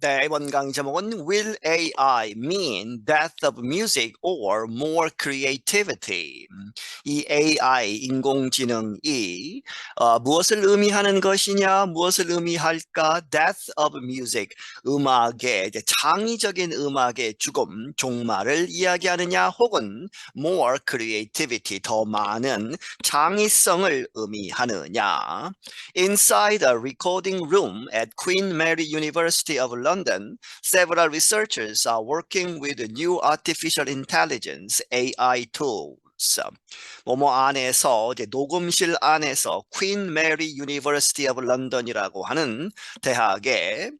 네, 이번 강의 제목은 Will AI mean death of music or more creativity? 이 AI, 인공지능이 무엇을 의미하는 것이냐, 무엇을 의미할까? Death of music, 음악의, 창의적인 음악의 죽음, 종말을 이야기하느냐, 혹은 more creativity, 더 많은 창의성을 의미하느냐. Inside a recording room at Queen Mary University of London, several researchers are working with new artificial intelligence AI tools. 뭐뭐 안에서 이제 녹음실 안에서 퀸 메리 유니버시티 오브 런던이라고 하는 대학에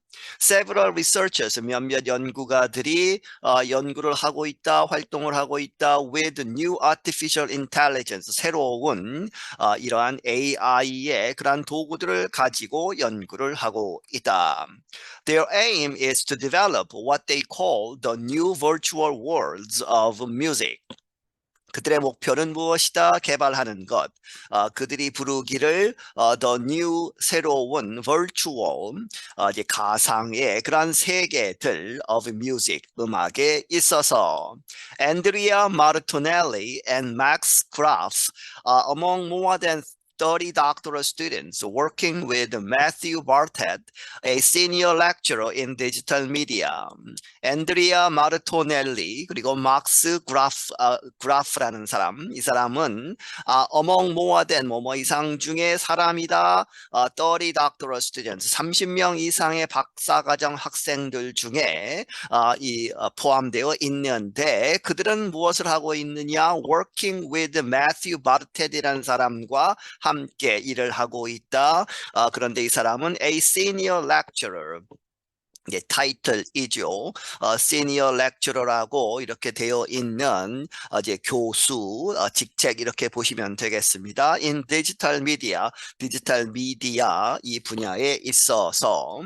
several researchers 몇몇 연구가들이 연구를 하고 있다, 활동을 하고 있다 with new artificial intelligence 새로운 이러한 AI의 그러한 도구들을 가지고 연구를 하고 있다. Their aim is to develop what they call the new virtual worlds of music. 그들의 목표는 무엇이다? 개발하는 것. 그들이 부르기를 the new 새로운 virtual 이제 가상의 그런 세계들 of music 음악에 있어서 Andrea Martinelli and Max Graf among more than 30 doctoral students working with Matthew Bartlett, a senior lecturer in digital media. 앤드리아 마르토넬리 그리고 막스 그라프라는 사람, 이 사람은 among more than 뭐뭐 이상 중에 사람이다. 30 doctoral students, 30명 이상의 박사과정 학생들 중에 포함되어 있는데 그들은 무엇을 하고 있느냐? Working with Matthew Bartlett이라는 사람과 함께 일을 하고 있다. 그런데 이 사람은 a senior lecturer. 이게 타이틀이죠. 시니어 렉처러라고 이렇게 되어 있는 이제 교수 직책 이렇게 보시면 되겠습니다. In digital media, 디지털 미디어 이 분야에 있어서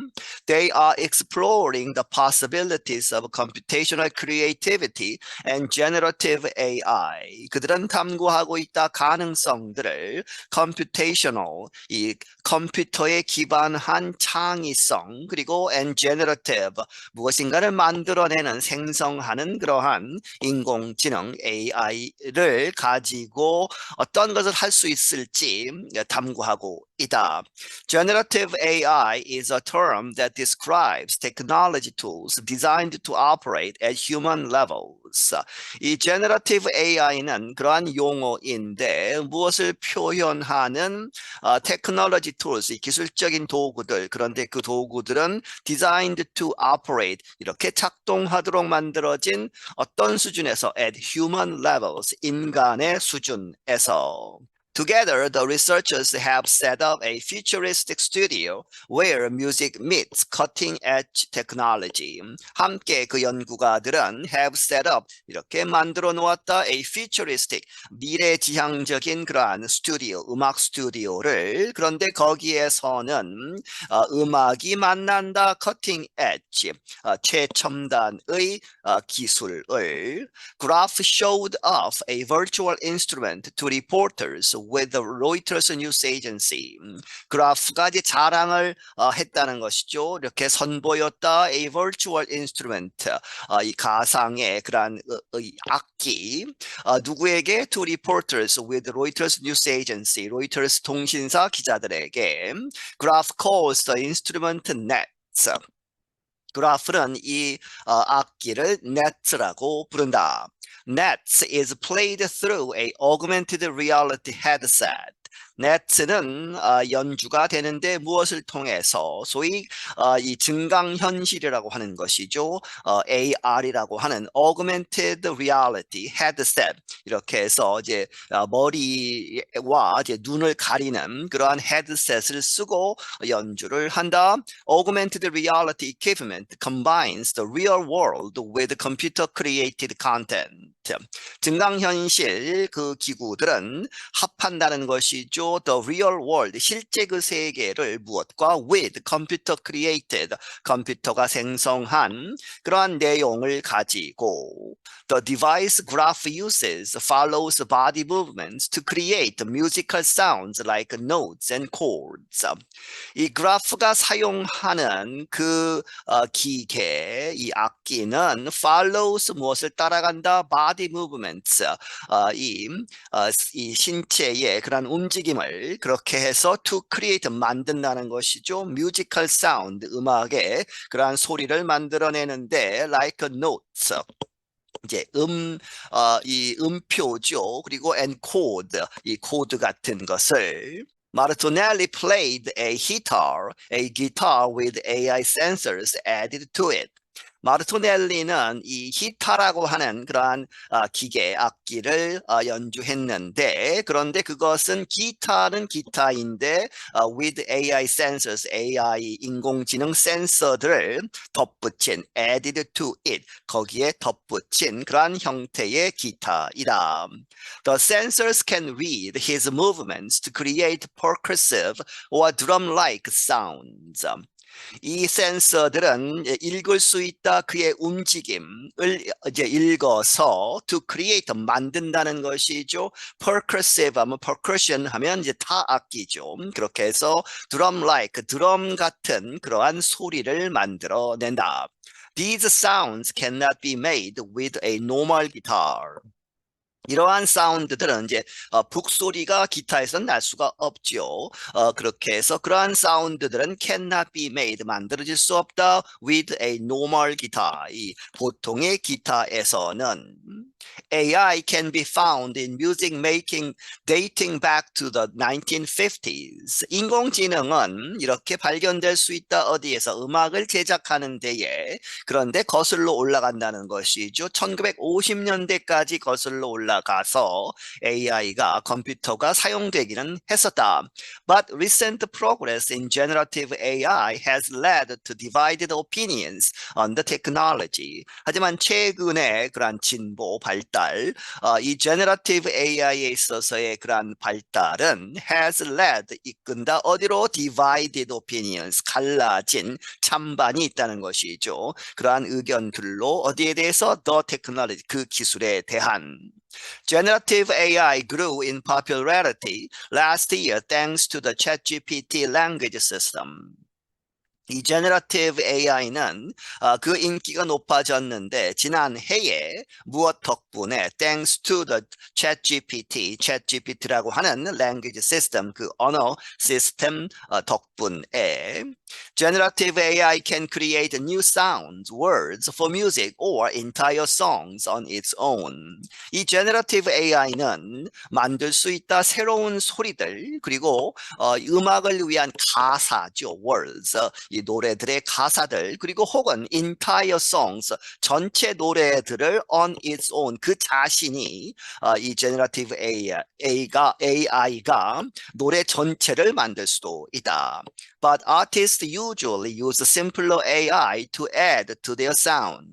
they are exploring the possibilities of computational creativity and generative AI. 그들은 탐구하고 있다 가능성들을 computational 이 컴퓨터에 기반한 창의성 그리고 and generative 무엇인가를 만들어내는 생성하는 그러한 인공지능 AI를 가지고 어떤 것을 할 수 있을지 탐구하고 있다. Generative AI is a term that describes technology tools designed to operate at human levels. 이 generative AI는 그러한 용어인데 무엇을 표현하는 technology tools, 이 기술적인 도구들 그런데 그 도구들은 designed to operate 이렇게 작동하도록 만들어진 어떤 수준에서 at human levels 인간의 수준에서 Together, the researchers have set up a futuristic studio where music meets cutting-edge technology. 함께 그 연구가들은 have set up, 이렇게 만들어 놓았다, a futuristic, 미래지향적인 그러한 스튜디오, 음악 스튜디오를. 그런데 거기에서는 음악이 만난다, cutting-edge, 최첨단의 기술을. Graph showed off a virtual instrument to reporters with the Reuters News Agency. 그래프가 이제 자랑을 했다는 것이죠. 이렇게 선보였다. A virtual instrument. 이 가상의 그러한 악기. 누구에게? To reporters with Reuters News Agency. 로이터스 통신사 기자들에게. Graph calls the instrument nets. 그래프는 이 악기를 net라고 부른다. Nets is played through a augmented reality headset. 넷은 연주가 되는데 무엇을 통해서 소위 이 증강현실이라고 하는 것이죠. AR이라고 하는 augmented reality headset 이렇게 해서 이제 머리와 이제 눈을 가리는 그러한 헤드셋을 쓰고 연주를 한다. Augmented reality equipment combines the real world with computer created content. 증강현실 그 기구들은 합한다는 것이죠. The real world, 실제 그 세계를 무엇과 with, computer created, 컴퓨터가 생성한 그러한 내용을 가지고 The device graph uses follows body movements to create musical sounds like notes and chords. 이 그래프가 사용하는 그 기계, 이 악기는 follows 무엇을 따라간다? body movements, 이 신체의 그런 움직임을 그렇게 해서 to create 만든다는 것이죠. musical sound, 음악의 그러한 소리를 만들어내는데 like notes. 이제 이 음표죠. 그리고 and chord, 이 코드 같은 것을 Martinelli played a guitar with AI sensors added to it. 마르토넬리는 이 히타라고 하는 그러한 기계 악기를 연주했는데 그런데 그것은 기타는 기타인데 with AI sensors, AI 인공지능 센서들을 덧붙인 added to it, 거기에 덧붙인 그러한 형태의 기타이다. The sensors can read his movements to create percussive or drum-like sounds. 이 센서들은 읽을 수 있다 그의 움직임을 이제 읽어서 to create 만든다는 것이죠. percussive 하면 percussion 하면 이제 타악기죠. 그렇게 해서 drum like 드럼 같은 그러한 소리를 만들어낸다. These sounds cannot be made with a normal guitar. 이러한 사운드들은 이제 북소리가 기타에서 날 수가 없죠. 그렇게 해서 그러한 사운드들은 cannot be made, 만들어질 수 없다 with a normal guitar, 이 보통의 기타에서는. AI can be found in music making dating back to the 1950s. 인공지능은 이렇게 발견될 수 있다. 어디에서? 음악을 제작하는 데에. 그런데 거슬러 올라간다는 것이죠. 1950년대까지 거슬러 올라가서 AI가 컴퓨터가 사용되기는 했었다. But recent progress in generative AI has led to divided opinions on the technology. 하지만 최근에 그러한 진보 발달, 이 generative AI에 있어서의 그러한 발달은 has led, 이끈다. 어디로? divided opinions, 갈라진 찬반이 있다는 것이죠. 그러한 의견들로 어디에 대해서? the technology, 그 기술에 대한. Generative AI grew in popularity last year thanks to the ChatGPT language system. 이 generative AI는 그 인기가 높아졌는데 지난 해에 무엇 덕분에 thanks to the ChatGPT라고 하는 language system, 그 언어 시스템 덕분에 generative AI can create new sounds, words for music or entire songs on its own. 이 generative AI는 만들 수 있다 새로운 소리들 그리고 음악을 위한 가사죠, words. 이 노래들의 가사들 그리고 혹은 entire songs, 전체 노래들을 on its own, 그 자신이 이 generative AI가 노래 전체를 만들 수도 있다. But artists usually use simpler AI to add to their sound.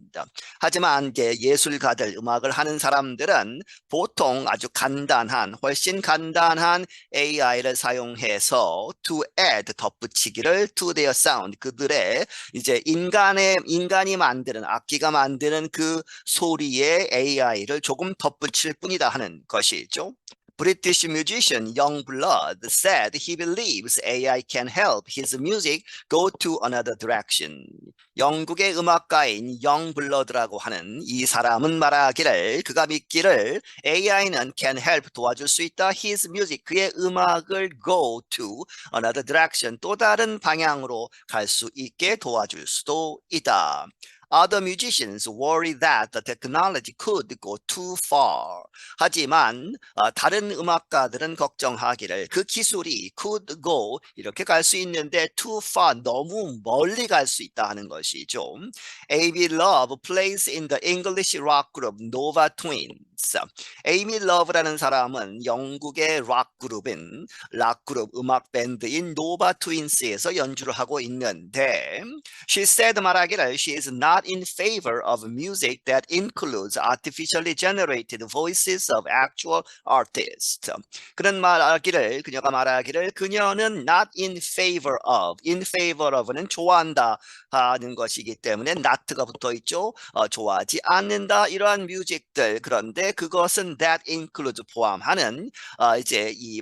하지만 이제 예술가들, 음악을 하는 사람들은 보통 아주 간단한, 훨씬 간단한 AI를 사용해서 to add, 덧붙이기를 to their sound, 그들의 이제 인간이 만드는, 악기가 만드는 그 소리의 AI를 조금 덧붙일 뿐이다 하는 것이죠. British musician Youngblood said he believes AI can help his music go to another direction. 영국의 음악가인 Youngblood라고 하는 이 사람은 말하기를, 그가 믿기를 AI는 can help, 도와줄 수 있다 his music, 그의 음악을 go to another direction, 또 다른 방향으로 갈 수 있게 도와줄 수도 있다. Other musicians worry that the technology could go too far. 하지만 다른 음악가들은 걱정하기를 그 기술이 could go, 이렇게 갈 수 있는데 too far, 너무 멀리 갈 수 있다 하는 것이죠. A.B. Love plays in the English rock group Nova Twin. 에이미 러브라는 사람은 영국의 락 그룹 음악 밴드인 노바 트윈스에서 연주를 하고 있는데 she said 말하기를 she is not in favor of music that includes artificially generated voices of actual artists. 그녀가 말하기를 그녀는 not in favor of는 좋아한다 하는 것이기 때문에 not가 붙어 있죠. 좋아하지 않는다 이러한 뮤직들 그런데 그것은 that includes 포함하는 이제 이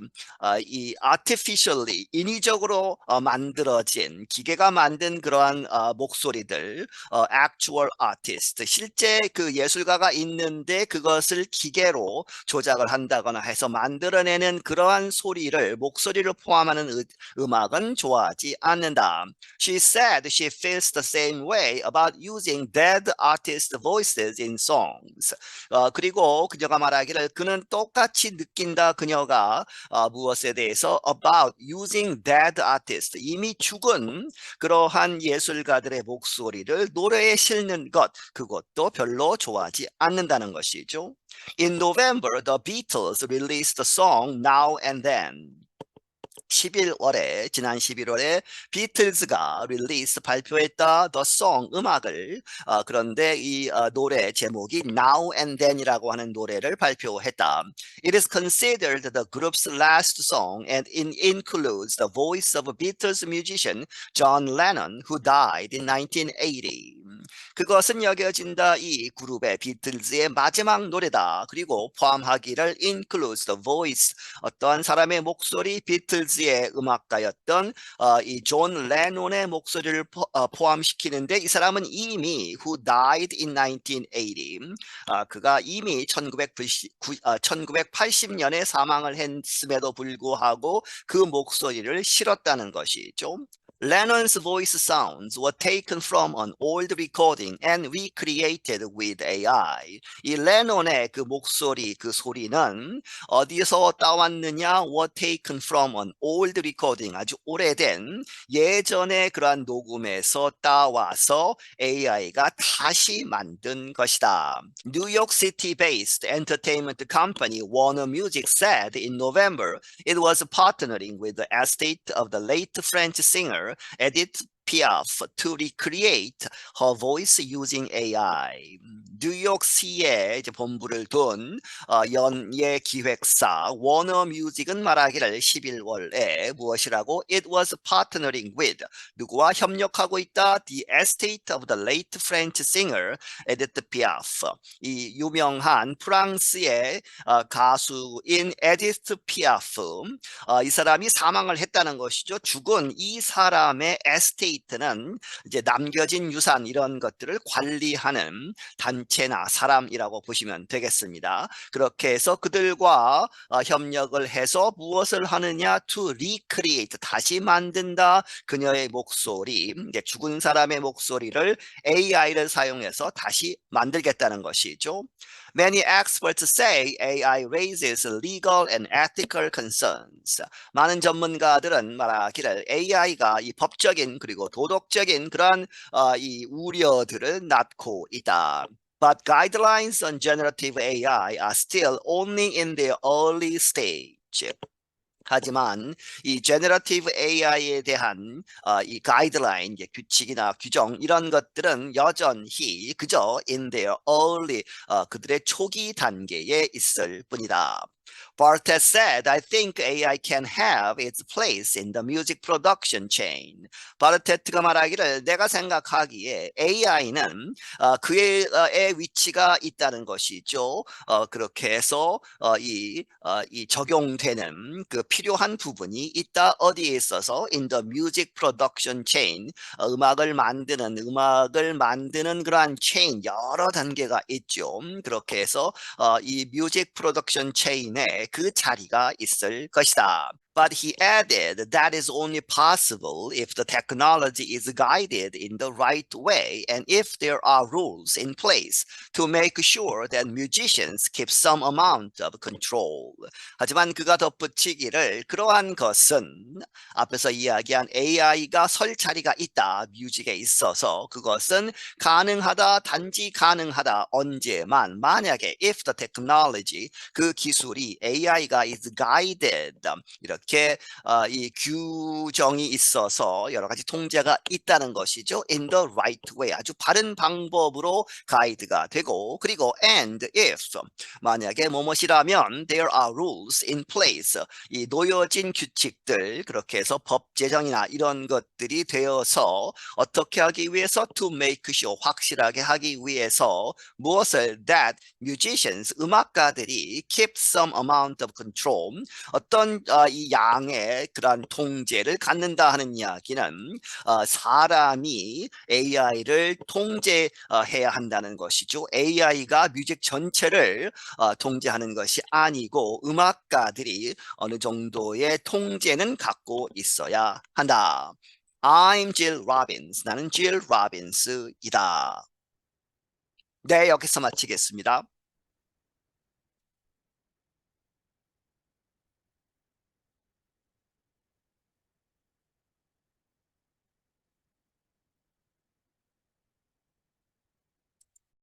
artificially 인위적으로 만들어진 기계가 만든 그러한 목소리들 actual artist 실제 그 예술가가 있는데 그것을 기계로 조작을 한다거나 해서 만들어내는 그러한 목소리를 포함하는 음악은 좋아하지 않는다. She said she feels the same way about using dead artist voices in songs. 그리고 그녀가 말하기를 그는 똑같이 느낀다. 그녀가 무엇에 대해서 about using dead artist 이미 죽은 그러한 예술가들의 목소리를 노래에 실는 것 그것도 별로 좋아하지 않는다는 것이죠. In November, the Beatles released the song Now and Then. 지난 11월에 비틀즈가 발표했다 the song 음악을 그런데 이 노래 제목이 Now and Then이라고 하는 노래를 발표했다. It is considered the group's last song and it includes the voice of Beatles musician John Lennon who died in 1980. 그것은 여겨진다 이 그룹의 비틀즈의 마지막 노래다. 그리고 포함하기를 includes the voice 어떠한 사람의 목소리 비틀즈의 음악가였던 이 존 레논의 목소리를 포함시키는데 이 사람은 이미 who died in 1980 그가 이미 1980년에 사망을 했음에도 불구하고 그 목소리를 실었다는 것이죠. Lennon's voice sounds were taken from an old recording and recreated with AI. 이 레논의 그 목소리, 그 소리는 어디서 따왔느냐? were taken from an old recording. 아주 오래된 예전의 그러한 녹음에서 따와서 AI가 다시 만든 것이다. New York City-based entertainment company Warner Music said in November it was partnering with the estate of the late French singer Edith Piaf to recreate her voice using AI. 뉴욕시에 이제 본부를 둔 연예 기획사 워너 뮤직은 말하기를 11월에 무엇이라고? It was partnering with 누구와 협력하고 있다? The estate of the late French singer Edith Piaf. 이 유명한 프랑스의 가수인 에디스 피아프 이 사람이 사망을 했다는 것이죠. 죽은 이 사람의 에스테이트는 이제 남겨진 유산 이런 것들을 관리하는 단체나 사람이라고 보시면 되겠습니다. 그렇게 해서 그들과 협력을 해서 무엇을 하느냐? To recreate 다시 만든다. 그녀의 목소리, 이제 죽은 사람의 목소리를 AI를 사용해서 다시 만들겠다는 것이죠. Many experts say AI raises legal and ethical concerns. 많은 전문가들은 말하기를 AI가 이 법적인 그리고 도덕적인 그런 이 우려들을 낳고 있다. But guidelines on generative AI are still only in their early stage. 하지만 이 generative AI에 대한 이 가이드라인, 규칙이나 규정 이런 것들은 여전히 그저 in their early 그들의 초기 단계에 있을 뿐이다. Barthes said, I think AI can have its place in the music production chain. 바르테트가 말하기를 내가 생각하기에 AI는 그의 위치가 있다는 것이죠. 그렇게 해서 이 적용되는 그 필요한 부분이 있다. 어디에 있어서 in the music production chain 음악을 만드는 그러한 chain 여러 단계가 있죠. 그렇게 해서 이 music production chain에 그 자리가 있을 것이다. But he added that is only possible if the technology is guided in the right way and if there are rules in place to make sure that musicians keep some amount of control. 하지만 그가 덧붙이기를 그러한 것은 앞에서 이야기한 AI가 설 자리가 있다. 뮤직에 있어서 그것은 가능하다. 단지 가능하다. 언제만 만약에 if the technology 그 기술이 AI가 is guided 이렇게 이 규정이 있어서 여러 가지 통제가 있다는 것이죠. In the right way 아주 바른 방법으로 가이드가 되고 그리고 and if 만약에 무엇이라면 there are rules in place 이 놓여진 규칙들 그렇게 해서 법 제정이나 이런 것들이 되어서 어떻게 하기 위해서 to make sure 확실하게 하기 위해서 무엇을 that musicians 음악가들이 keep some amount of control 어떤 이 양의 그런 통제를 갖는다 하는 이야기는 사람이 AI를 통제해야 한다는 것이죠. AI가 뮤직 전체를 통제하는 것이 아니고 음악가들이 어느 정도의 통제는 갖고 있어야 한다. I'm Jill Robbins. 나는 Jill Robbins이다. 네, 여기서 마치겠습니다.